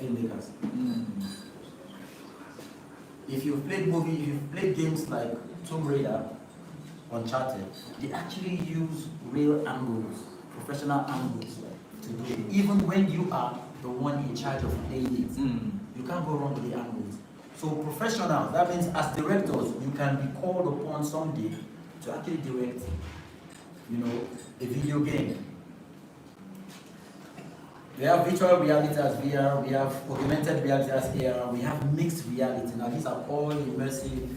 filmmakers. If you've played games like Tomb Raider, Uncharted, they actually use real angles, professional angles to do it. Even when you are the one in charge of playing it, you can't go wrong with the angles. So professionals, that means as directors, you can be called upon someday to actually direct, a video game. We have virtual reality as VR, we have augmented reality as AR, we have mixed reality. Now these are all immersive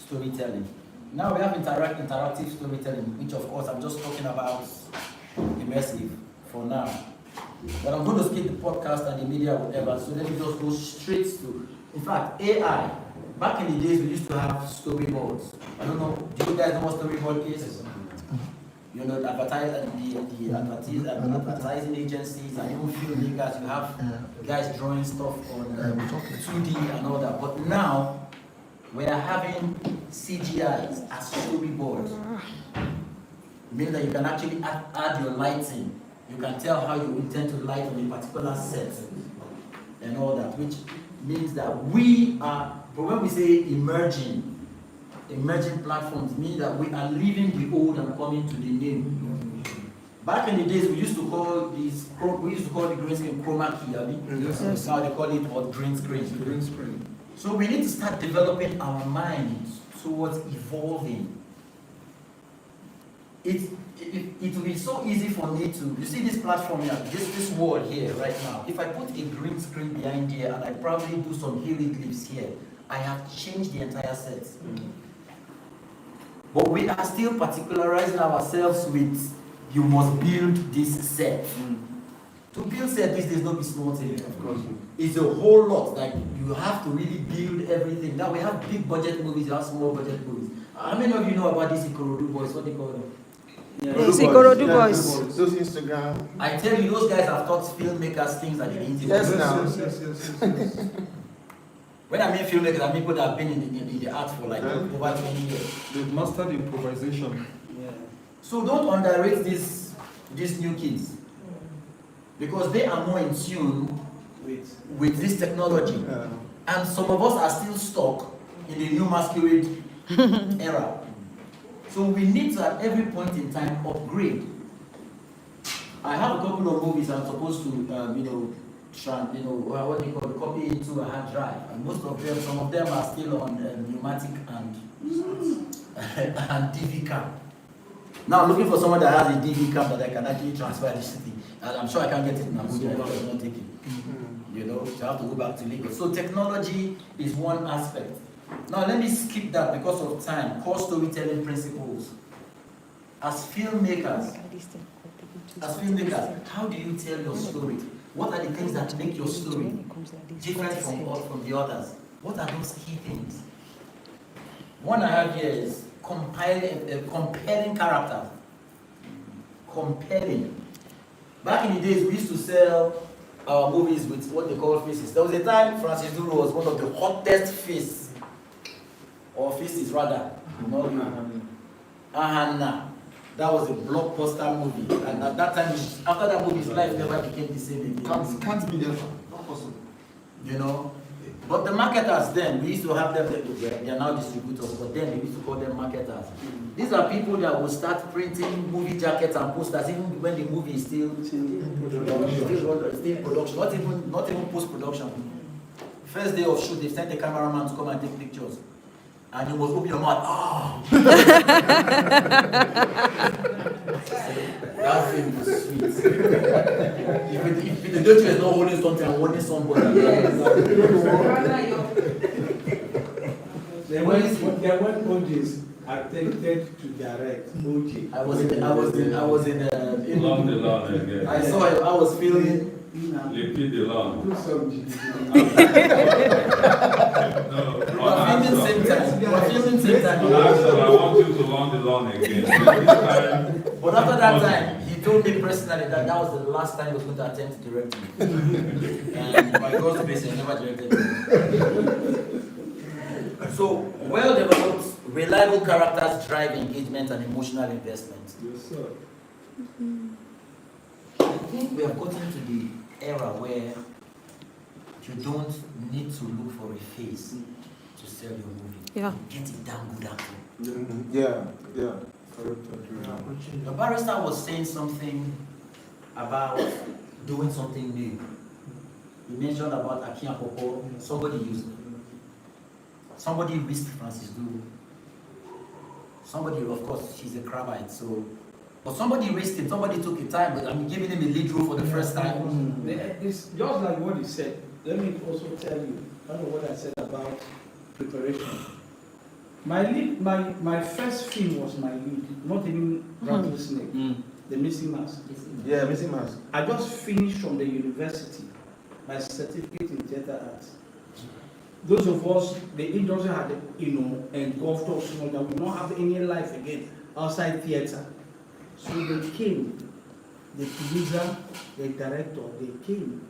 storytelling. Now we have interactive storytelling, which of course I'm just talking about immersive for now. But I'm going to skip the podcast and the media, whatever, so let me just go straight to, in fact, AI. Back in the days, we used to have storyboards. I don't know, do you guys know what storyboard is? The advertising agencies and even filmmakers, you have guys drawing stuff on 2D and all that. But now, we are having CGIs as storyboards. Meaning that you can actually add your lighting. You can tell how you intend to light on a particular set and all that, which means that we are, but when we say emerging platforms mean that we are leaving the old and coming to the new. Back in the days, we used to call the green screen chroma key, yes. Now they call it what, green screen. So we need to start developing our minds towards evolving. It will be so easy for me to, you see this platform here, this wall here right now, if I put a green screen behind here and I probably do some hieroglyphs here, I have changed the entire set. But we are still particularizing ourselves with, you must build this set. To build set, this is not be small thing, of course. It's a whole lot, like you have to really build everything. Now we have big budget movies, you have small budget movies. How many of you know about these Ikorodu boys, what they call them? Ikorodu boys. Those Instagram. I tell you, those guys have taught filmmakers things that they didn't even Yes. When I mean filmmakers, I mean people that have been in the art for like over 20 years. They've mastered improvisation. Yeah. So don't underrate these new kids. Because they are more in tune with this technology. And some of us are still stuck in the new masquerade era. So we need to at every point in time upgrade. I have a couple of movies I'm supposed to what they call copy into a hard drive, and most of them, some of them are still on pneumatic and DV cam. Now I'm looking for someone that has a DV cam that I can actually transfer this thing. And I'm sure I can get it in Abuja if I was not taking. So I have to go back to Lagos. So technology is one aspect. Now let me skip that because of time. Core storytelling principles. As filmmakers, how do you tell your story? What are the things that make your story different from the others? What are those key things? One I have here is compelling characters. Compelling. Back in the days, we used to sell our movies with what they call faces. There was a time Francis Duru was one of the hottest faces, or faces rather. Ahana. That was a blockbuster movie, and at that time, after that movie, his life never became the same again. Can't be there, not possible. But the marketers then, we used to have them, they are now distributors, but then we used to call them marketers. These are people that will start printing movie jackets and posters even when the movie is still production, not even post-production. First day of shoot, they sent the cameraman to come and take pictures. And you must open your mouth. That film was sweet. If the director is not holding something and holding somebody. There were OJs attempted to direct OJ. I was in Along the line again. I saw it, I was feeling. Repeat the line. Do some We're filming same time. I want you to learn the line again. But after that time, he told me personally that was the last time he was going to attempt to direct me. And by God's grace, he never directed me. So, well-developed, reliable characters drive engagement and emotional investment. Yes, sir. I think we have gotten to the era where you don't need to look for a face to sell your movie. Yeah. Get it down good actor. Yeah. The barrister was saying something about doing something new. He mentioned about Akia Popo. Somebody used it. Somebody risked Francis Duru. Somebody, of course, she's a Kravite, so. But somebody risked him, somebody took a time, but I'm giving him a lead role for the first time. It's just like what he said. Let me also tell you, I don't know what I said about preparation. My first film was my lead, not even Rattlesnake, The Missing Mask. Yeah, missing mask. I just finished from the university, my certificate in theater arts. Those of us, the industry had, engulfed us, that we don't have any life again outside theater. So they came, the producer, the director, they came.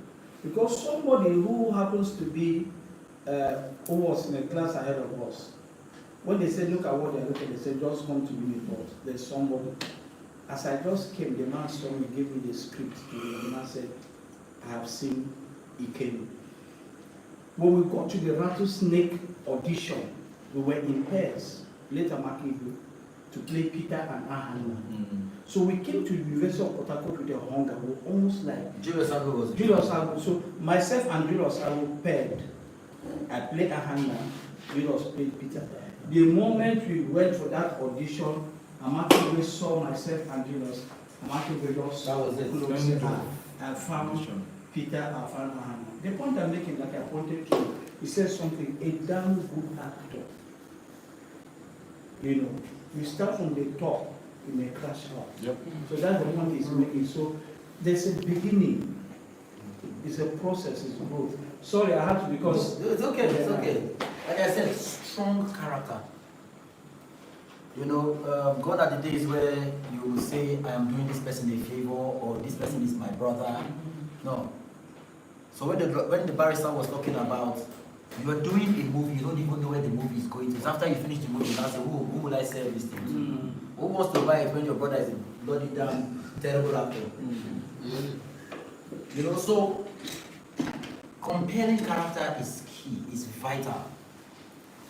Because somebody who happens to be, who was in a class ahead of us, when they said, look at what they're looking, they said, just come to me with us. There's somebody. As I just came, the man saw me, gave me the script. The man said, I have seen Ikenu. When we got to the Rattlesnake audition, we were in pairs, later Makibu, to play Peter and Ahana. So we came to the University of Port Harcourt with a hunger. We were almost like Julius Agu was Julius Agu. So myself and Julius Agu paired. I played Ahana, Julius played Peter. The moment we went for that audition, Amaki saw myself and Julius. Amaki just That was it. I found Peter, I found Ahana. The point I'm making, like I pointed to, he said something, a damn good actor. You start from the top, you may crash out. Yep. So that's the point he's making. So there's a beginning. It's a process, it's growth. Sorry, I had to because... It's okay, it's okay. Like I said, strong character. Gone are the days where you will say, I am doing this person a favor, or this person is my brother. No. So when the barrister was talking about, you are doing a movie, you don't even know where the movie is going to. It's after you finish the movie, you say, who will I sell this thing to? Who wants to buy it when your brother is a bloody damn terrible actor? So compelling character is key, is vital.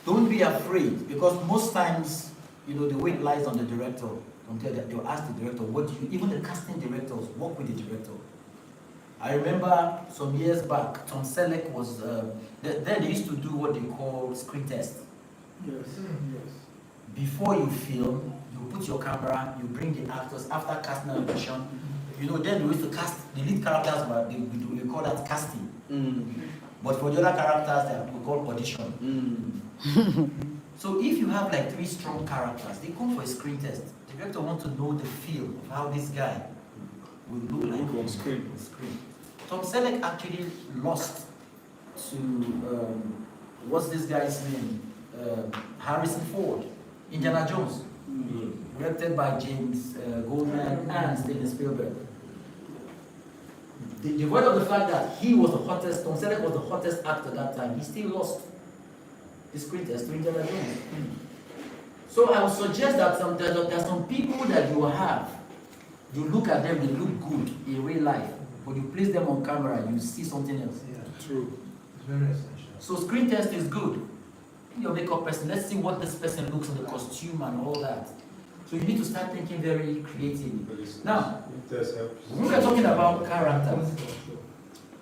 Don't be afraid, because most times, the weight lies on the director. They'll ask the director, even the casting directors work with the director. I remember some years back, Tom Selleck was, then they used to do what they call screen test. Yes. Before you film, you put your camera, you bring the actors after casting and audition. Then we used to cast the lead characters, but we call that casting. But for the other characters, we call audition. So if you have like 3 strong characters, they come for a screen test. The director wants to know the feel of how this guy will look like on screen. Tom Selleck actually lost to, what's this guy's name? Harrison Ford, Indiana Jones, directed by James Goldman and Steven Spielberg. Devoid of the fact that he was the hottest, Tom Selleck was the hottest actor that time, he still lost the screen test to Indiana Jones. So I would suggest that there are some people that you have, you look at them, they look good in real life, but you place them on camera, you see something else. Yeah. True. It's very essential. So screen test is good. Your makeup person, let's see what this person looks in the costume and all that. So you need to start thinking very creatively. Now, when we are talking about characters,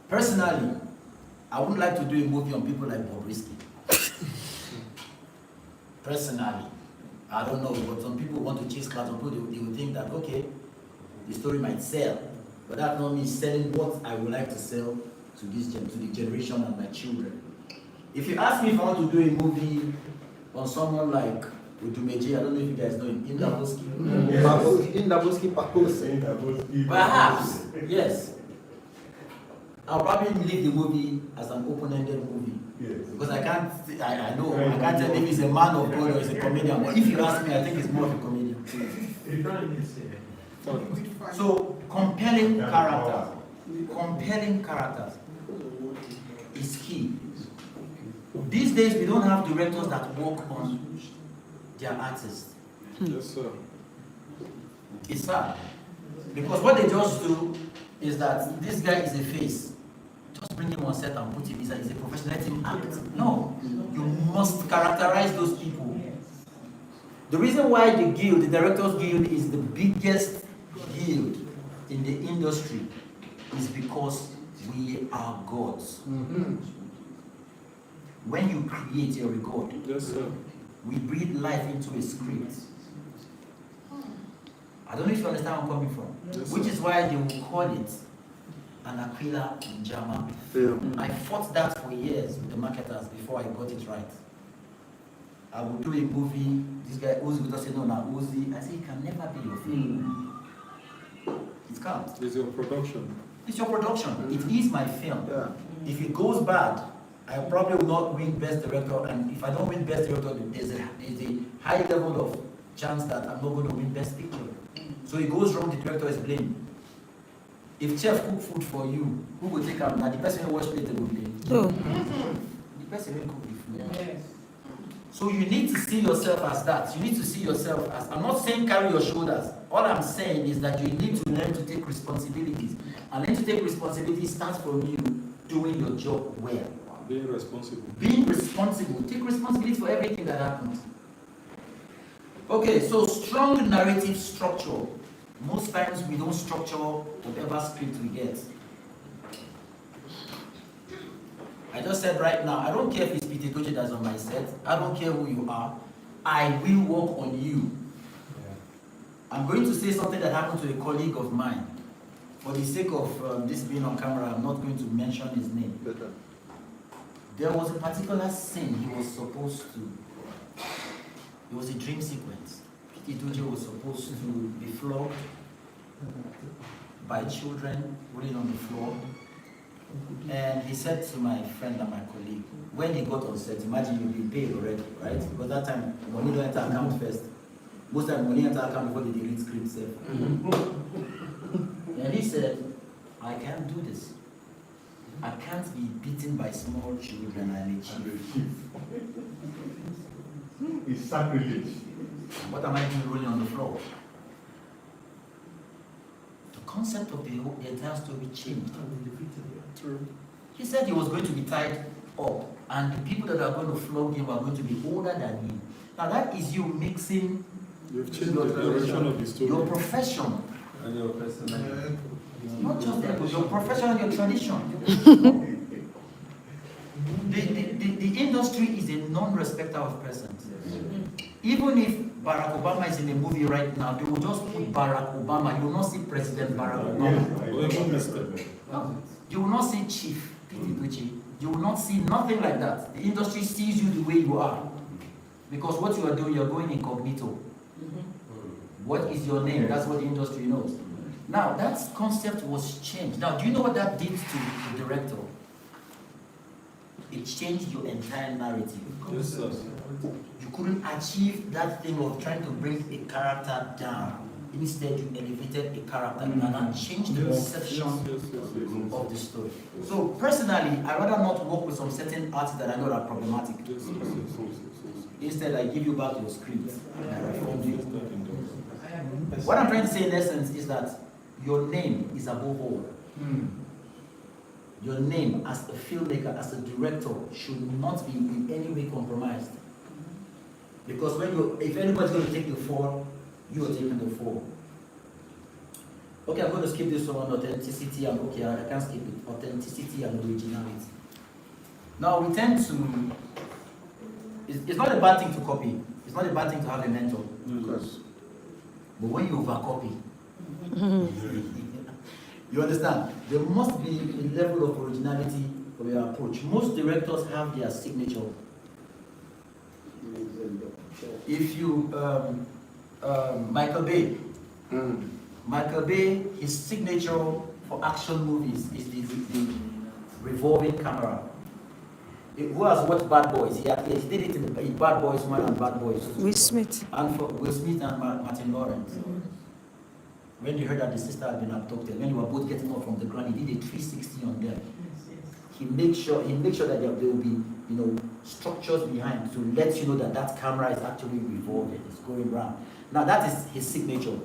personally, I wouldn't like to do a movie on people like Bobrisky. Personally, I don't know, but some people want to chase clouds, they will think that, okay, the story might sell, but that not me selling what I would like to sell to the generation and my children. If you ask me if I want to do a movie on someone like Udumeji, I don't know if you guys know him, Indaboski. Perhaps, yes. I'll probably leave the movie as an open-ended movie. Yes. Because I can't tell if he's a man of God or he's a comedian. But if you ask me, I think he's more of a comedian. So, compelling characters is key. These days, we don't have directors that work on their artists. Yes, sir. It's sad. Because what they just do is that this guy is a face. Just bring him on set and put him inside. He's a professional, let him act. No, you must characterize those people. The reason why the guild, the Directors Guild, is the biggest guild in the industry is because we are gods. When you create, you're a god. Yes, sir. We breathe life into a script. I don't know if you understand where I'm coming from. Yes, Which sir. is why they will call it an Aquila Njama film. I fought that for years with the marketers before I got it right. I would do a movie, this guy Uzi would just say, no, now Uzi. I say, it can never be your film. It can't. It's your production. It's your production. It is my film. If it goes bad, I probably will not win Best Director, and if I don't win Best Director, there's a high level of chance that I'm not going to win Best Picture. So it goes wrong, the director is blamed. If chef cook food for you, who will take out? Now the person who wash plate will blame. Oh. The person who cook the food. Yes. So you need to see yourself as that. You need to see yourself as, I'm not saying carry your shoulders. All I'm saying is that you need to learn to take responsibilities. And learn to take responsibility starts from you doing your job well. Being responsible. Being responsible. Take responsibility for everything that happens. Okay, so strong narrative structure. Most times we don't structure whatever script we get. I just said right now, I don't care if it's Peter Toche that's on my set. I don't care who you are. I will work on you. I'm going to say something that happened to a colleague of mine. For the sake of this being on camera, I'm not going to mention his name. There was a particular scene he was supposed to. It was a dream sequence. Peter Toche was supposed to be flogged by children rolling on the floor. And he said to my friend and my colleague, when he got on set, imagine you've been paid already, right? Because that time, money don't enter account first. Most time, money enter account before they read script self. And he said, I can't do this. I can't be beaten by small children and a chief. It's sacrilege. What am I doing rolling on the floor? The concept of the entire story changed. True. He said he was going to be tied up, and the people that are going to flog him are going to be older than him. Now that is you mixing You've changed the direction of the story. your profession, And your personality. not just that, but your profession and your tradition. The industry is a non-respecter of persons. Even if Barack Obama is in a movie right now, they will just put Barack Obama. You will not see President Barack Obama. Or even Mr. No. You will not see Chief Peter Toche. You will not see nothing like that. The industry sees you the way you are. Because what you are doing, you are going incognito. What is your name? That's what the industry knows. Now, that concept was changed. Now, do you know what that did to the director? It changed your entire narrative. Yes, sir. You couldn't achieve that thing of trying to bring a character down. Instead, you elevated a character and that changed the perception of the story. So, personally, I'd rather not work with some certain artists that I know are problematic. Instead, I give you back your script and I reform you. What I'm trying to say in essence is that your name is above all. Your name as a filmmaker, as a director, should not be in any way compromised. Because if anybody's going to take the fall, you are taking the fall. Okay, I'm going to skip this one, authenticity, and okay, I can't skip it. Authenticity and originality. Now, we tend to, it's not a bad thing to copy. It's not a bad thing to have a mentor. Yes. But when you overcopy, you understand? There must be a level of originality of your approach. Most directors have their signature. If you, Michael Bay, Michael Bay, his signature for action movies is the revolving camera. Who has watched Bad Boys? He did it in Bad Boys 1 and Bad Boys 2. Will Smith. And for Will Smith and Martin Lawrence. When you heard that the sister had been abducted, when you were both getting up from the ground, he did a 360 on them. He makes sure that there will be, structures behind to let you know that that camera is actually revolving, it's going round. Now that is his signature.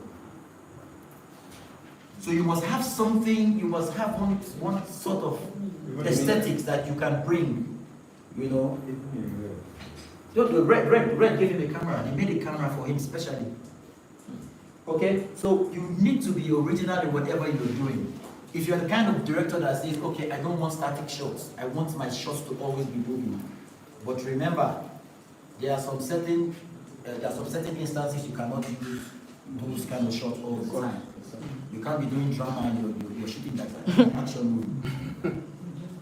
So you must have something, you must have one sort of aesthetics that you can bring, you know. Red gave him a camera. They made a camera for him specially. Okay, so you need to be original in whatever you're doing. If you're the kind of director that says, okay, I don't want static shots, I want my shots to always be moving. But remember, there are some certain instances you cannot use those kind of shots all the time. You can't be doing drama and you're shooting that action movie.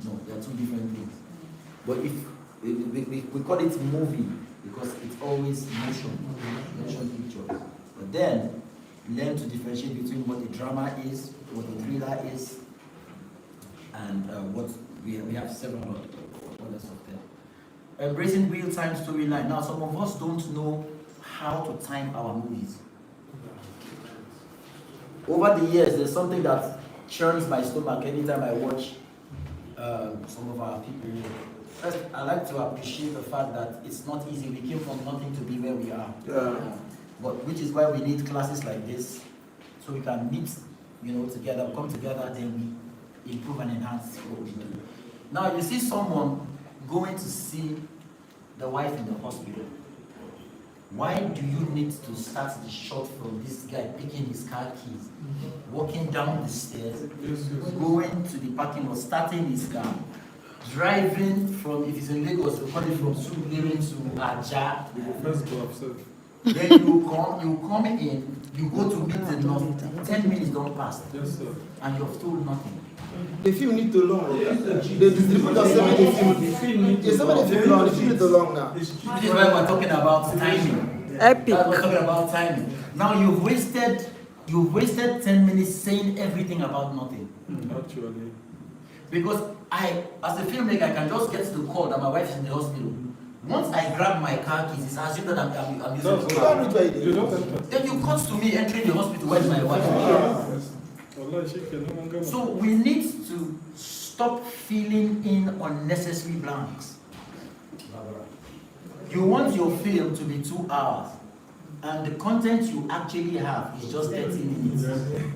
No, they are two different things. But if we call it movie because it's always motion pictures. But then learn to differentiate between what the drama is, what the thriller is, and what we have several others of them. Embracing real-time storyline. Now, some of us don't know how to time our movies. Over the years, there's something that churns my stomach anytime I watch some of our people. First, I like to appreciate the fact that it's not easy. We came from nothing to be where we are. But which is why we need classes like this, so we can meet, together, come together, then we improve and enhance what we do. Now, you see someone going to see the wife in the hospital. Why do you need to start the shot from this guy picking his car keys, walking down the stairs, going to the parking lot, starting his car, driving from, if it's in Lagos, we call it from Surulere to Aja. First go upset. Then you come in, you go to meet the nurse, 10 minutes don't pass. Yes, sir. And you've told nothing. The film need to long. The distributor said the film. They said the film long. The film need to long now. This is why we're talking about timing. Epic. We're talking about timing. Now you've wasted 10 minutes saying everything about nothing. Actually. Because I, as a filmmaker, I can just get to the call that my wife is in the hospital. Once I grab my car keys, it's assumed that I'm using the car. You don't enter. Then you cut to me entering the hospital, where's my wife? So we need to stop filling in unnecessary blanks. You want your film to be 2 hours, and the content you actually have is just 30 minutes.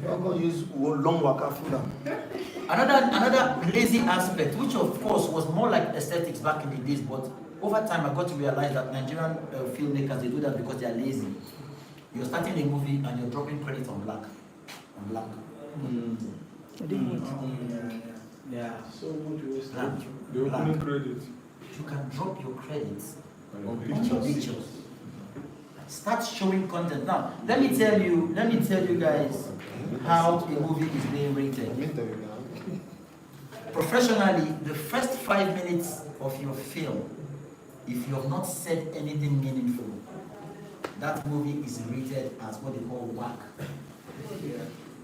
I'm going to use long waka film. Another lazy aspect, which of course was more like aesthetics back in the days, but over time I got to realize that Nigerian filmmakers, they do that because they are lazy. You're starting a movie and you're dropping credits on black. Yeah, so much waste. The opening credit. You can drop your credits On on your pictures. Start showing content. Now, let me tell you guys how a movie is being rated. Professionally, the first 5 minutes of your film, if you have not said anything meaningful, that movie is rated as what they call whack.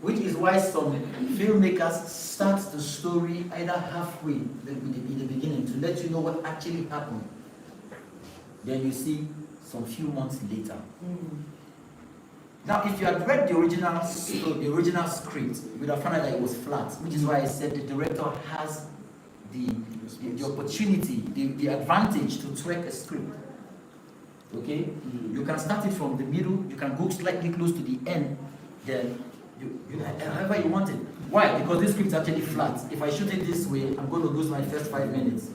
Which is why some filmmakers start the story either halfway in the beginning to let you know what actually happened. Then you see some few months later. Now, if you had read the original script, you would have found out that it was flat, which is why I said the director has the opportunity, the advantage to tweak a script. Okay? You can start it from the middle, you can go slightly close to the end, then however you want it. Why? Because this script is actually flat. If I shoot it this way, I'm going to lose my first 5 minutes.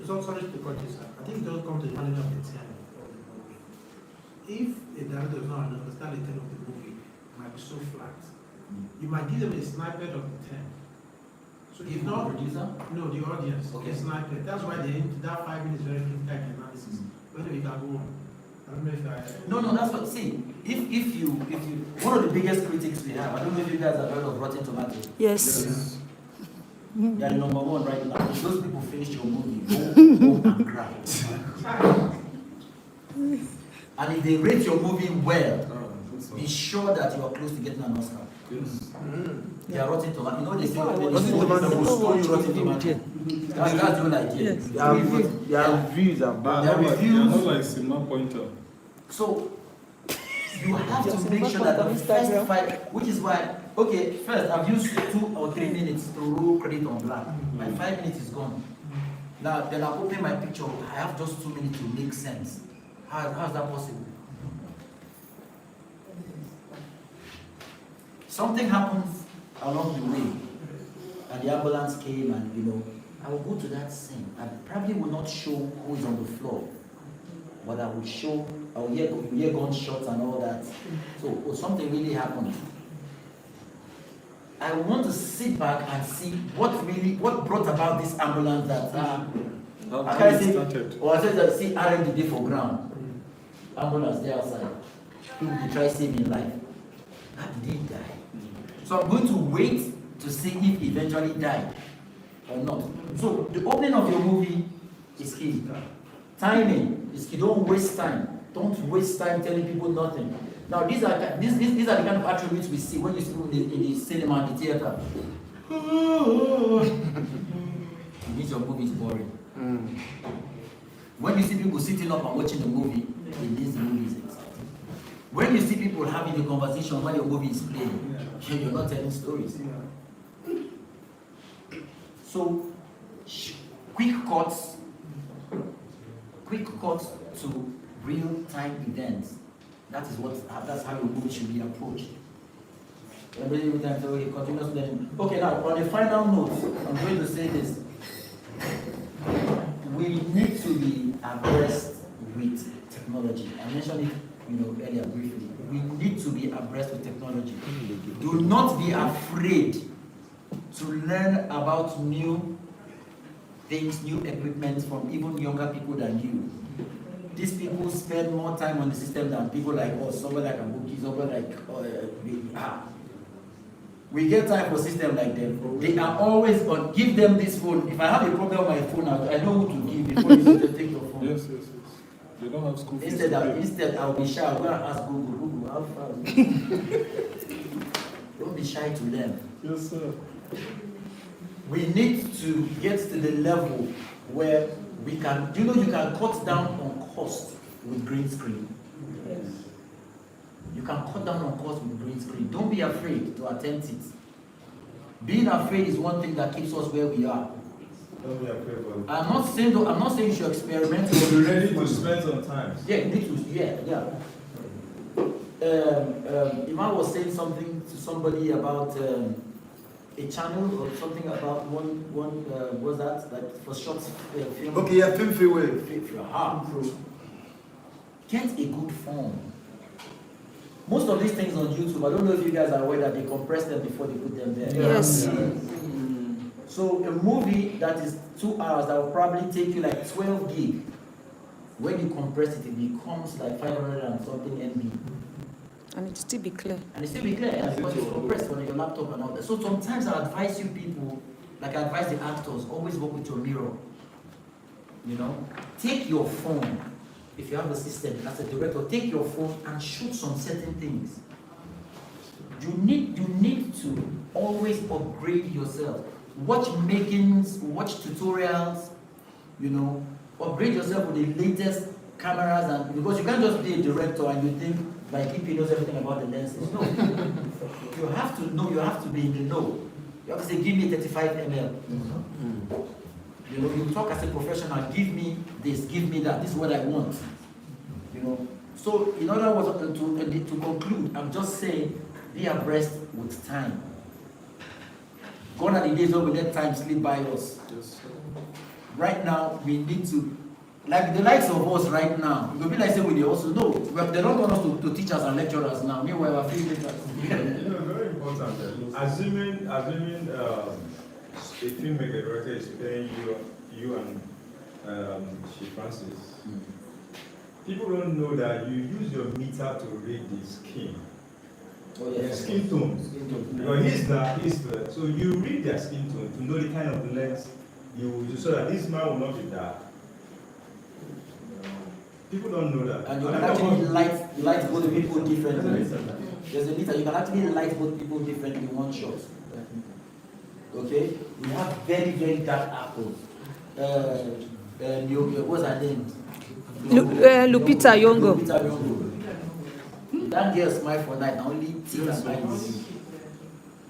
It's also sorry to cut this. I think it does come to the management of the time of the movie. If a director does not understand the tone of the movie, it might be so flat. You might give them a snippet of the 10. So if not, producer? no, the audience, Okay. a snippet. That's why that 5 minutes is very critical in analysis. Whether we can go on. I don't know if I. No, that's what. See, if you, one of the biggest critics we have. I don't know if you guys have heard of Rotten Tomatoes. Yes. They are the number one right now. If those people finish your movie, go and cry. And if they rate your movie well, be sure that you are close to getting an Oscar. Yes. They are Rotten Tomatoes. You know they say Rotten Tomatoes will stone you Rotten Tomatoes. That's the whole idea. Yes. Their reviews are bad. Their They're reviews. not like cinema pointer. So you have to make sure that the first 5, which is why, okay, first I've used 2 or 3 minutes to roll credit on black. My 5 minutes is gone. Now then I'm opening my picture. I have just 2 minutes to make sense. How is that possible? Something happens along the way, and the ambulance came, and I will go to that scene. I probably will not show who is on the floor, but I will hear gunshots and all that. So something really happened. I want to sit back and see what brought about this ambulance that I can't say, or I said that see RMDD for ground. Ambulance there outside. People will try saving life. How did he die? So I'm going to wait to see if he eventually died or not. So the opening of your movie is key. Timing is key. Don't waste time. Don't waste time telling people nothing. Now these are the kind of attributes we see when you see in the cinema and the theater. It means your movie is boring. When you see people sitting up and watching the movie, it means the movie is exciting. When you see people having a conversation while your movie is playing, you're not telling stories. So, quick cuts to real-time events. That's how your movie should be approached. Every time, so he continues learning. Okay, now on a final note, I'm going to say this. We need to be abreast with technology. I mentioned it, earlier briefly. We need to be abreast with technology. Do not be afraid to learn about new things, new equipment from even younger people than you. These people spend more time on the system than people like us, someone like Abuja, someone like we get time for system like them. They are always on. Give them this phone. If I have a problem on my phone, I know who to give before you take your phone. Yes. They don't have school fees. Instead, I'll be shy. I'll go and ask Google, how far? Don't be shy to learn. Yes, sir. We need to get to the level where we can, you can cut down on cost with green screen. Yes. You can cut down on cost with green screen. Don't be afraid to attempt it. Being afraid is one thing that keeps us where we are. Don't be afraid of it. I'm not saying you should experiment. Be ready to spend some time. Yeah, you need to. Yeah. Iman was saying something to somebody about a channel or something about one what's that, like for short film. Okay, yeah, film freeway. Get a good phone. Most of these things on YouTube, I don't know if you guys are aware that they compress them before they put them there. Yes. So a movie that is 2 hours that will probably take you like 12 gig. When you compress it, it becomes like 500 and something MB. And it still be clear. And it still be clear, and because it's compressed on your laptop and all that. So sometimes I advise you people, like I advise the actors, always work with your mirror. Take your phone. If you have a system as a director, take your phone and shoot some certain things. You need to always upgrade yourself. Watch makings, watch tutorials, upgrade yourself with the latest cameras, and because you can't just be a director and you think like he knows everything about the lenses. No. You have to know, you have to be in the know. You have to say, give me 35 ml. You talk as a professional, give me this, give me that, this is what I want. So in other words, to conclude, I'm just saying, be abreast with time. Gone are the days when we let time slip by us. Yes, sir. Right now, we need to, like the likes of us right now, it will be like saying we also know. They don't want us to teach us and lecture us now. Meanwhile, we're filmmakers. Very important. Assuming a filmmaker director is paying you and Chief Francis, people don't know that you use your meter to read the skin. Oh, yes. Skin tone. Because he's dark, so you read their skin tone to know the kind of lens you will use so that this man will not be dark. People don't know that. And you can actually light both people differently. There's a meter, you can actually light both people differently in one shot. Okay? We have very, very dark apples. What's her name? Lupita Nyong'o. Lupita Nyong'o. That girl smile for night, only teeth and eyes.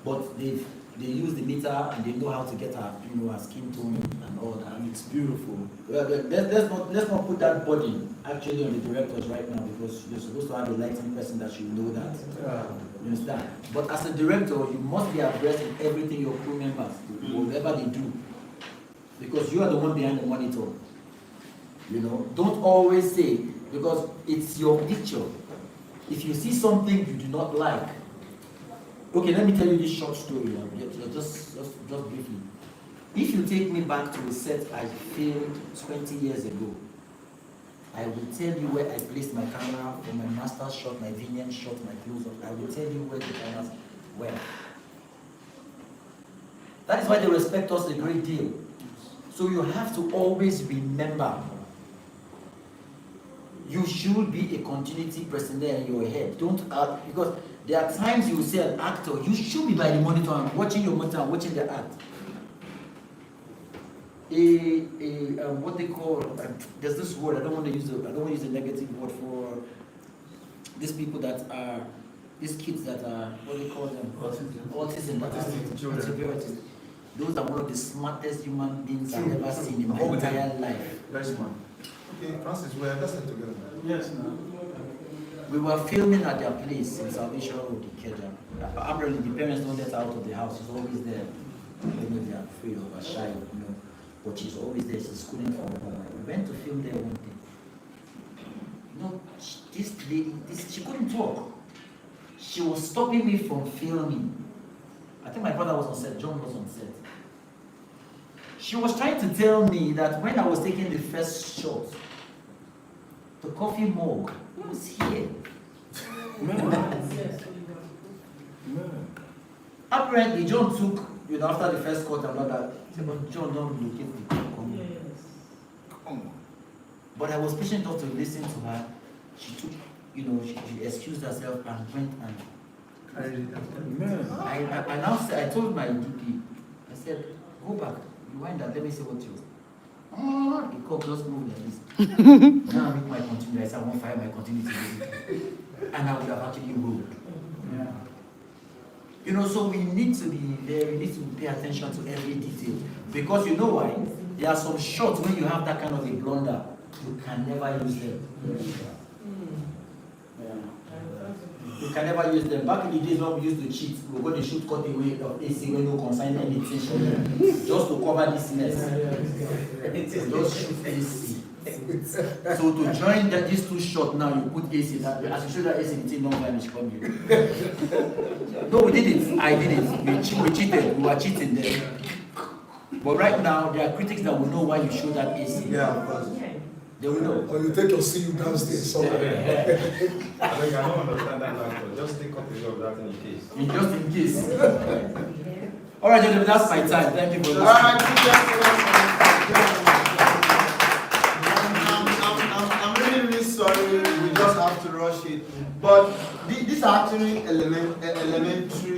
But they use the meter and they know how to get her, her skin tone and all that. It's beautiful. Well, let's not put that burden actually on the directors right now, because you're supposed to have a lighting person that should know that. You understand? But as a director, you must be abreast of everything your crew members do, whatever they do, because you are the one behind the monitor. You know, don't always say, because it's your picture. If you see something you do not like, okay, let me tell you this short story. Just briefly. If you take me back to a set I filmed 20 years ago, I will tell you where I placed my camera for my master shot, my vineyard shot, my close-up. I will tell you where the cameras were. That is why they respect us a great deal. So you have to always remember, you should be a continuity person there in your head. Don't act, because there are times you will say an actor, you should be by the monitor and watching your monitor and watching the act. What they call, there's this word, I don't want to use a negative word for these people that are, these kids that are, what do they call them? Autism children. Those are one of the smartest human beings I've ever seen in my entire life. Very smart. Okay, Francis, we're just together. Yes, no. We were filming at their place in Salvation Road, Ikeja. Apparently, the parents don't let her out of the house. She's always there. I don't know if they're afraid of her, shy, you know. But she's always there. She's schooling from home. We went to film there one day. You know, this lady, she couldn't talk. She was stopping me from filming. I think my brother was on set. John was on set. She was trying to tell me that when I was taking the first shot, the coffee mug was here. Apparently, John took, you know, after the first cut and all that, but John don't locate the coffee. But I was patient enough to listen to her. She took, you know, she excused herself and went and I now said, I told my DP, I said, go back, rewind that, let me see what you. The cop just moved like this. Now I make my continuity. I said, I won't fire my continuity. And I would have actually moved. Yeah. You know, so we need to be there, we need to pay attention to every detail. Because you know why? There are some shots when you have that kind of a blunder, you can never use them. You can never use them. Back in the days when we used to cheat, we were going to shoot cutaway of AC when no consign anything, just to cover this mess. Just shoot AC. So to join these two shots now, you put AC that way. As you show that AC, the thing don't vanish from you. No, we did it. I did it. We cheated. We were cheating there. But right now, there are critics that will know why you show that AC. Yeah, of course. They will know. Or you take your seat downstairs somewhere. I don't understand that answer. Just take copies of that in case. Just in case. All right, gentlemen, that's my time. Thank you for listening. All right, I'm really sorry. We just have to rush it. But these are actually elementary